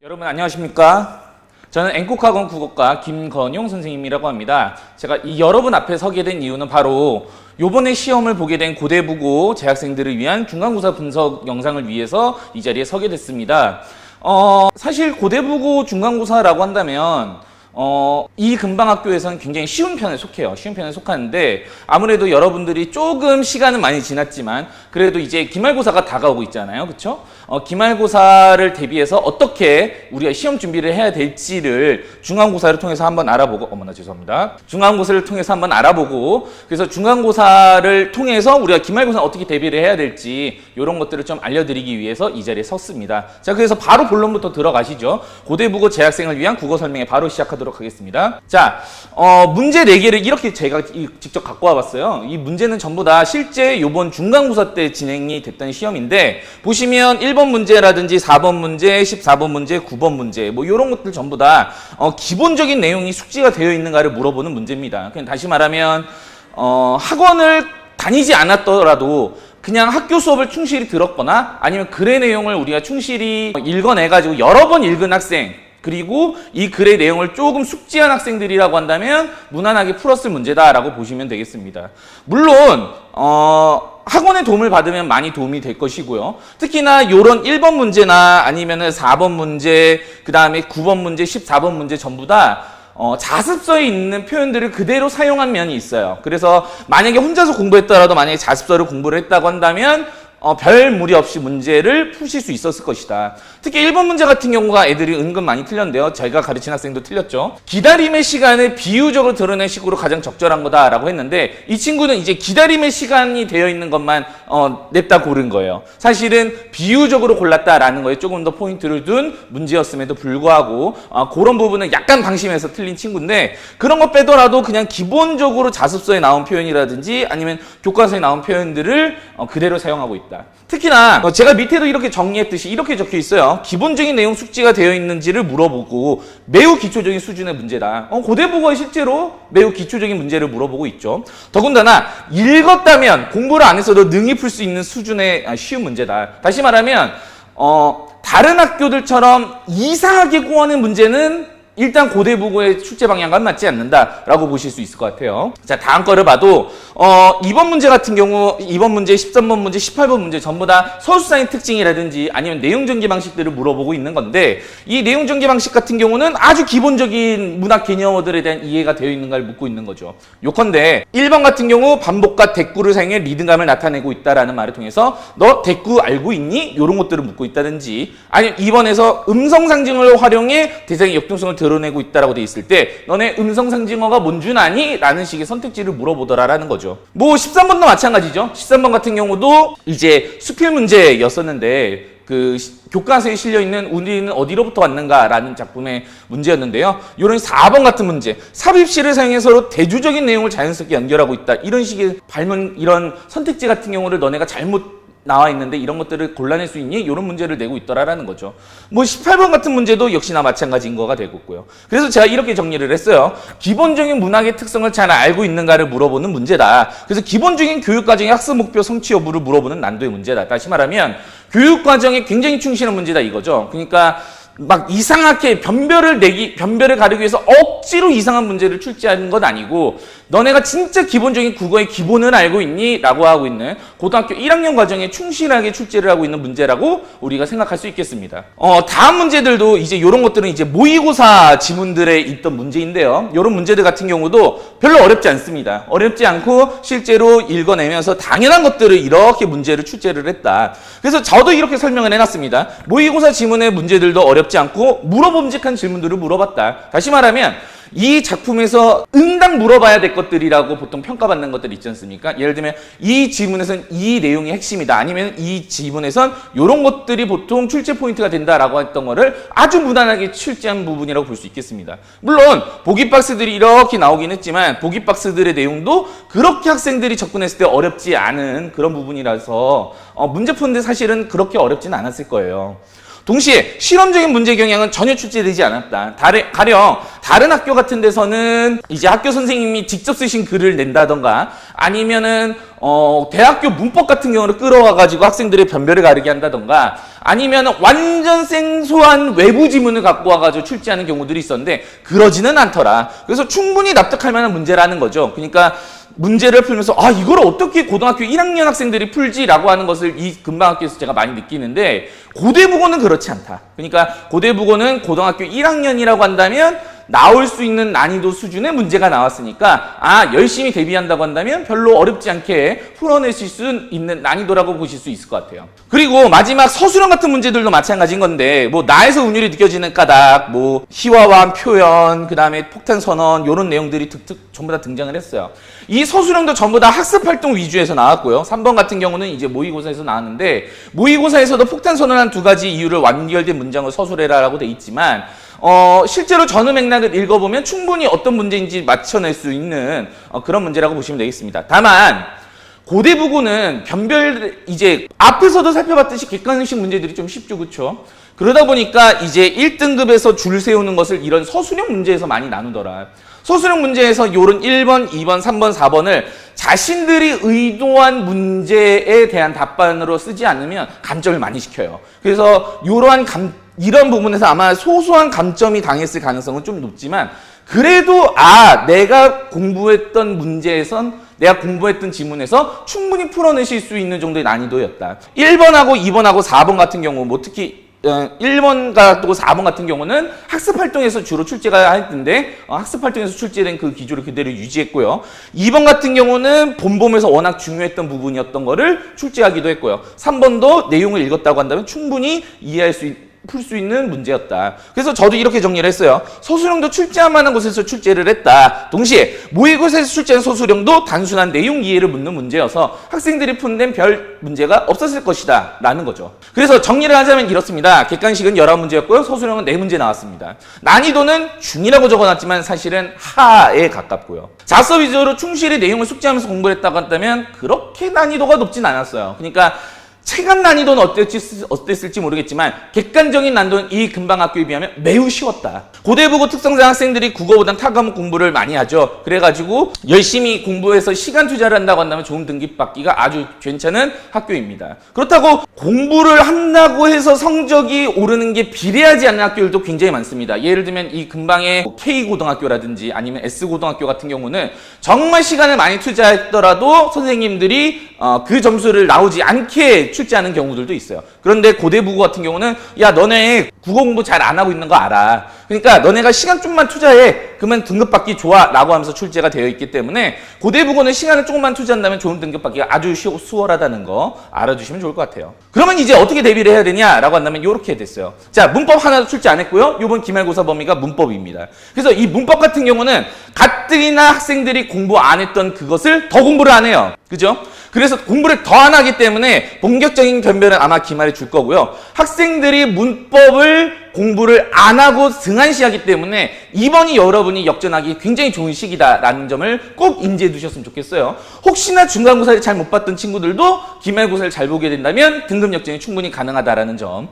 여러분 안녕하십니까? 저는 앵콕학원 국어과 김건용 선생님이라고 합니다. 제가 이 여러분 앞에 서게 된 이유는 바로 요번에 시험을 보게 된 고대부고 재학생들을 위한 중간고사 분석 영상을 위해서 이 자리에 서게 됐습니다. 사실 고대부고 중간고사라고 한다면 이 근방학교에서는 굉장히 쉬운 편에 속해요. 쉬운 편에 속하는데 아무래도 여러분들이 조금 시간은 많이 지났지만 그래도 이제 기말고사가 다가오고 있잖아요. 그렇죠? 기말고사를 대비해서 어떻게 우리가 시험 준비를 해야 될지를 중간고사를 통해서 한번 알아보고 죄송합니다. 중간고사를 통해서 한번 알아보고 그래서 중간고사를 통해서 우리가 기말고사 어떻게 대비를 해야 될지 이런 것들을 좀 알려드리기 위해서 이 자리에 섰습니다. 자, 그래서 바로 본론부터 들어가시죠. 고대부고 재학생을 위한 국어 설명회 바로 시작하도록 하겠습니다. 자, 문제 4개를 이렇게 제가 직접 갖고 와봤어요. 이 문제는 전부 다 실제 요번 중간고사 때 진행이 됐던 시험인데 보시면 1번 문제라든지 4번 문제, 14번 문제, 9번 문제 뭐 이런 것들 전부 다 기본적인 내용이 숙지가 되어 있는가를 물어보는 문제입니다. 그냥 다시 말하면 학원을 다니지 않았더라도 그냥 학교 수업을 충실히 들었거나 아니면 글의 내용을 우리가 충실히 읽어내가지고 여러 번 읽은 학생 그리고 이 글의 내용을 조금 숙지한 학생들이라고 한다면 무난하게 풀었을 문제다라고 보시면 되겠습니다. 물론 학원의 도움을 받으면 많이 도움이 될 것이고요. 특히나 이런 1번 문제나 아니면은 4번 문제, 그 다음에 9번 문제, 14번 문제 전부 다 자습서에 있는 표현들을 그대로 사용한 면이 있어요. 그래서 만약에 혼자서 공부했더라도 만약에 자습서를 공부를 했다고 한다면 별 무리 없이 문제를 푸실 수 있었을 것이다. 특히 1번 문제 같은 경우가 애들이 은근 많이 틀렸는데요. 제가 가르친 학생도 틀렸죠. 기다림의 시간을 비유적으로 드러낸 식으로 가장 적절한 거다라고 했는데 이 친구는 이제 기다림의 시간이 되어 있는 것만 냅다 고른 거예요. 사실은 비유적으로 골랐다라는 거에 조금 더 포인트를 둔 문제였음에도 불구하고 그런 부분은 약간 방심해서 틀린 친구인데 그런 거 빼더라도 그냥 기본적으로 자습서에 나온 표현이라든지 아니면 교과서에 나온 표현들을 그대로 사용하고 있다. 특히나 제가 밑에도 이렇게 정리했듯이 이렇게 적혀 있어요. 기본적인 내용 숙지가 되어 있는지를 물어보고 매우 기초적인 수준의 문제다. 고대부고에 실제로 매우 기초적인 문제를 물어보고 있죠. 더군다나 읽었다면 공부를 안 했어도 능히 풀 수 있는 수준의 쉬운 문제다. 다시 말하면 다른 학교들처럼 이상하게 구하는 문제는 일단 고대부고의 출제 방향과는 맞지 않는다라고 보실 수 있을 것 같아요. 자, 다음 거를 봐도 2번 문제 같은 경우 2번 문제, 13번 문제, 18번 문제 전부 다 서술상의 특징이라든지 아니면 내용 전개 방식들을 물어보고 있는 건데 이 내용 전개 방식 같은 경우는 아주 기본적인 문학 개념어들에 대한 이해가 되어 있는가를 묻고 있는 거죠. 요컨대 1번 같은 경우 반복과 대꾸를 사용해 리듬감을 나타내고 있다라는 말을 통해서 너 대꾸 알고 있니? 이런 것들을 묻고 있다든지 아니면 2번에서 음성 상징을 활용해 대상의 역동성을 드러내고 있다라고 돼 있을 때 너네 음성 상징어가 뭔 줄 아니? 라는 식의 선택지를 물어보더라라는 거죠. 뭐 13번도 마찬가지죠. 13번 같은 경우도 이제 수필 문제였었는데 그 교과서에 실려있는 우리는 어디로부터 왔는가라는 작품의 문제였는데요. 이런 4번 같은 문제, 삽입시를 사용해서 대조적인 내용을 자연스럽게 연결하고 있다. 이런 식의 발문, 이런 선택지 같은 경우를 너네가 잘못 나와 있는데 이런 것들을 골라낼 수 있니? 이런 문제를 내고 있더라라는 거죠. 뭐 18번 같은 문제도 역시나 마찬가지인 거가 되고 있고요. 그래서 제가 이렇게 정리를 했어요. 기본적인 문학의 특성을 잘 알고 있는가를 물어보는 문제다. 그래서 기본적인 교육과정의 학습 목표 성취 여부를 물어보는 난도의 문제다. 다시 말하면 교육과정에 굉장히 충실한 문제다 이거죠. 그러니까 막 이상하게 변별을 가르기 위해서 억지로 이상한 문제를 출제하는 건 아니고 너네가 진짜 기본적인 국어의 기본을 알고 있니? 라고 하고 있는 고등학교 1학년 과정에 충실하게 출제를 하고 있는 문제라고 우리가 생각할 수 있겠습니다. 다음 문제들도 이제 이런 것들은 이제 모의고사 지문들에 있던 문제인데요. 이런 문제들 같은 경우도 별로 어렵지 않습니다. 어렵지 않고 실제로 읽어내면서 당연한 것들을 이렇게 문제를 출제를 했다. 그래서 저도 이렇게 설명을 해놨습니다. 모의고사 지문의 문제들도 어렵지 않고 물어봄직한 질문들을 물어봤다. 다시 말하면 이 작품에서 응당 물어봐야 될 것들이라고 보통 평가받는 것들 있지 않습니까? 예를 들면 이 지문에선 이 내용이 핵심이다. 아니면 이 지문에선 이런 것들이 보통 출제 포인트가 된다라고 했던 거를 아주 무난하게 출제한 부분이라고 볼 수 있겠습니다. 물론 보기 박스들이 이렇게 나오긴 했지만 보기 박스들의 내용도 그렇게 학생들이 접근했을 때 어렵지 않은 그런 부분이라서 문제 푸는데 사실은 그렇게 어렵진 않았을 거예요. 동시에 실험적인 문제 경향은 전혀 출제되지 않았다. 가령 다른 학교 같은 데서는 이제 학교 선생님이 직접 쓰신 글을 낸다던가 아니면은 대학교 문법 같은 경우를 끌어와가지고 학생들의 변별을 가르게 한다던가 아니면 완전 생소한 외부 지문을 갖고 와가지고 출제하는 경우들이 있었는데 그러지는 않더라. 그래서 충분히 납득할 만한 문제라는 거죠. 그러니까 문제를 풀면서 이걸 어떻게 고등학교 1학년 학생들이 풀지라고 하는 것을 이 근방학교에서 제가 많이 느끼는데 고대국어는 그렇지 않다. 그러니까 고대국어는 고등학교 1학년이라고 한다면 나올 수 있는 난이도 수준의 문제가 나왔으니까 열심히 대비한다고 한다면 별로 어렵지 않게 풀어내실 수 있는 난이도라고 보실 수 있을 것 같아요. 그리고 마지막 서술형 같은 문제들도 마찬가지인 건데 뭐 나에서 운율이 느껴지는 까닭, 뭐 희화화한 표현, 그 다음에 폭탄 선언 이런 내용들이 전부 다 등장을 했어요. 이 서술형도 전부 다 학습활동 위주에서 나왔고요. 3번 같은 경우는 이제 모의고사에서 나왔는데 모의고사에서도 폭탄 선언한 2가지 이유를 완결된 문장으로 서술해라라고 돼 있지만 실제로 전후 맥락을 읽어보면 충분히 어떤 문제인지 맞춰낼 수 있는 그런 문제라고 보시면 되겠습니다. 다만 고대부고는 이제 앞에서도 살펴봤듯이 객관식 문제들이 좀 쉽죠, 그렇죠? 그러다 보니까 이제 1등급에서 줄 세우는 것을 이런 서술형 문제에서 많이 나누더라. 서술형 문제에서 요런 1번, 2번, 3번, 4번을 자신들이 의도한 문제에 대한 답변으로 쓰지 않으면 감점을 많이 시켜요. 그래서 이런 부분에서 아마 소소한 감점이 당했을 가능성은 좀 높지만 그래도 내가 공부했던 문제에선 내가 공부했던 지문에서 충분히 풀어내실 수 있는 정도의 난이도였다. 1번하고 2번하고 4번 같은 경우 뭐 특히 1번과 또 4번 같은 경우는 학습활동에서 주로 출제가 했는데 학습활동에서 출제된 그 기조를 그대로 유지했고요. 2번 같은 경우는 본범에서 워낙 중요했던 부분이었던 거를 출제하기도 했고요. 3번도 내용을 읽었다고 한다면 충분히 이해할 수 풀 수 있는 문제였다. 그래서 저도 이렇게 정리를 했어요. 서술형도 출제할 만한 곳에서 출제를 했다. 동시에 모의고사에서 출제한 서술형도 단순한 내용 이해를 묻는 문제여서 학생들이 푼낸 별 문제가 없었을 것이다 라는 거죠. 그래서 정리를 하자면 이렇습니다. 객관식은 11문제였고요. 서술형은 4문제 나왔습니다. 난이도는 중이라고 적어놨지만 사실은 하에 가깝고요. 자서 위주로 충실히 내용을 숙지하면서 공부를 했다고 한다면 그렇게 난이도가 높진 않았어요. 그러니까 체감 난이도는 어땠을지 모르겠지만 객관적인 난이도는 이 근방학교에 비하면 매우 쉬웠다. 고대부고 특성상 학생들이 국어보단 타 과목 공부를 많이 하죠. 그래가지고 열심히 공부해서 시간 투자를 한다고 한다면 좋은 등급 받기가 아주 괜찮은 학교입니다. 그렇다고 공부를 한다고 해서 성적이 오르는 게 비례하지 않는 학교들도 굉장히 많습니다. 예를 들면 이 근방의 K고등학교라든지 아니면 S고등학교 같은 경우는 정말 시간을 많이 투자했더라도 선생님들이 그 점수를 나오지 않게 출제하는 경우들도 있어요. 그런데 고대부고 같은 경우는 너네 국어 공부 잘 안 하고 있는 거 알아. 그러니까 너네가 시간 좀만 투자해. 그러면 등급 받기 좋아. 라고 하면서 출제가 되어 있기 때문에 고대부고는 시간을 조금만 투자한다면 좋은 등급 받기가 아주 수월하다는 거 알아주시면 좋을 것 같아요. 그러면 이제 어떻게 대비를 해야 되냐라고 한다면 이렇게 됐어요. 자, 문법 하나도 출제 안 했고요. 이번 기말고사 범위가 문법입니다. 그래서 이 문법 같은 경우는 가뜩이나 학생들이 공부 안 했던 그것을 더 공부를 안 해요. 그죠? 그래서 공부를 더 안 하기 때문에 본격적인 변별은 아마 기말에 줄 거고요. 학생들이 문법을 공부를 안 하고 등한시하기 때문에 이번이 여러분이 역전하기 굉장히 좋은 시기다라는 점을 꼭 인지해 두셨으면 좋겠어요. 혹시나 중간고사를 잘 못 봤던 친구들도 기말고사를 잘 보게 된다면 등급 역전이 충분히 가능하다라는 점.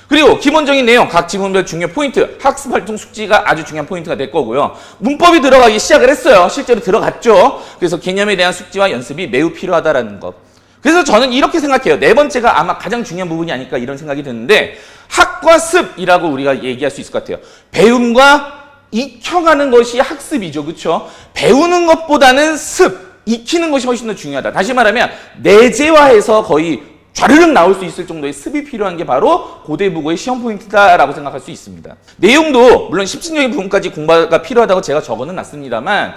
그리고 기본적인 내용, 각 지문별 중요 포인트, 학습활동 숙지가 아주 중요한 포인트가 될 거고요. 문법이 들어가기 시작을 했어요. 실제로 들어갔죠. 그래서 개념에 대한 숙지와 연습이 매우 필요하다라는 것. 그래서 저는 이렇게 생각해요. 4번째가 아마 가장 중요한 부분이 아닐까 이런 생각이 드는데 학과 습이라고 우리가 얘기할 수 있을 것 같아요. 배움과 익혀가는 것이 학습이죠. 그렇죠? 배우는 것보다는 습, 익히는 것이 훨씬 더 중요하다. 다시 말하면 내재화해서 거의 좌르륵 나올 수 있을 정도의 습이 필요한 게 바로 고대부고의 시험 포인트다라고 생각할 수 있습니다. 내용도 물론 심층적인 부분까지 공부가 필요하다고 제가 적어는 놨습니다만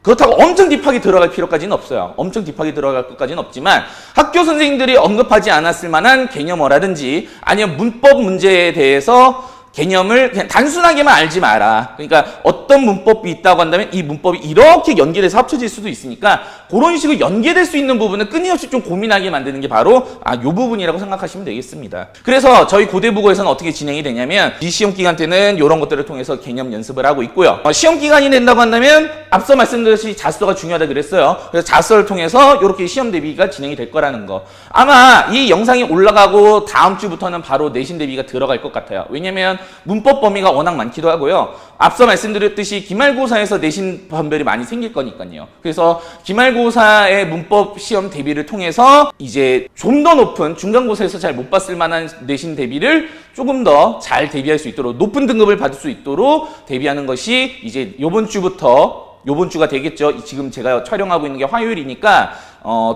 그렇다고 엄청 딥하게 들어갈 필요까지는 없어요. 엄청 딥하게 들어갈 것까지는 없지만 학교 선생님들이 언급하지 않았을 만한 개념어라든지 아니면 문법 문제에 대해서 개념을 그냥 단순하게만 알지 마라. 그러니까 어떤 문법이 있다고 한다면 이 문법이 이렇게 연계돼서 합쳐질 수도 있으니까 그런 식으로 연계될 수 있는 부분을 끊임없이 좀 고민하게 만드는 게 바로 요 부분이라고 생각하시면 되겠습니다. 그래서 저희 고대부고에서는 어떻게 진행이 되냐면 이 시험 기간 때는 이런 것들을 통해서 개념 연습을 하고 있고요. 시험 기간이 된다고 한다면 앞서 말씀드렸듯이 자소가 중요하다 그랬어요. 그래서 자소를 통해서 이렇게 시험 대비가 진행이 될 거라는 거. 아마 이 영상이 올라가고 다음 주부터는 바로 내신 대비가 들어갈 것 같아요. 왜냐면 문법 범위가 워낙 많기도 하고요. 앞서 말씀드렸듯이 기말고사에서 내신 변별이 많이 생길 거니까요. 그래서 기말고사의 문법 시험 대비를 통해서 이제 좀 더 높은 중간고사에서 잘 못 봤을 만한 내신 대비를 조금 더 잘 대비할 수 있도록 높은 등급을 받을 수 있도록 대비하는 것이 이제 요번 주가 되겠죠. 지금 제가 촬영하고 있는 게 화요일이니까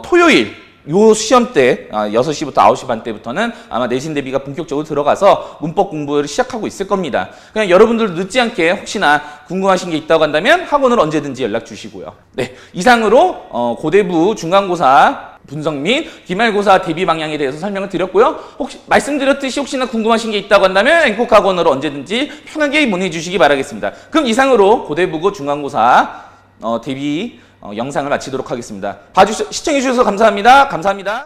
토요일 요 시험 때 6시부터 9시 반 때부터는 아마 내신 대비가 본격적으로 들어가서 문법 공부를 시작하고 있을 겁니다. 그냥 여러분들 늦지 않게 혹시나 궁금하신 게 있다고 한다면 학원을 언제든지 연락 주시고요. 네, 이상으로 고대부 중간고사 분석 및 기말고사 대비 방향에 대해서 설명을 드렸고요. 혹시 말씀드렸듯이 혹시나 궁금하신 게 있다고 한다면 앵콕학원으로 언제든지 편하게 문의 주시기 바라겠습니다. 그럼 이상으로 고대부고 중간고사 대비 영상을 마치도록 하겠습니다. 시청해 주셔서 감사합니다. 감사합니다.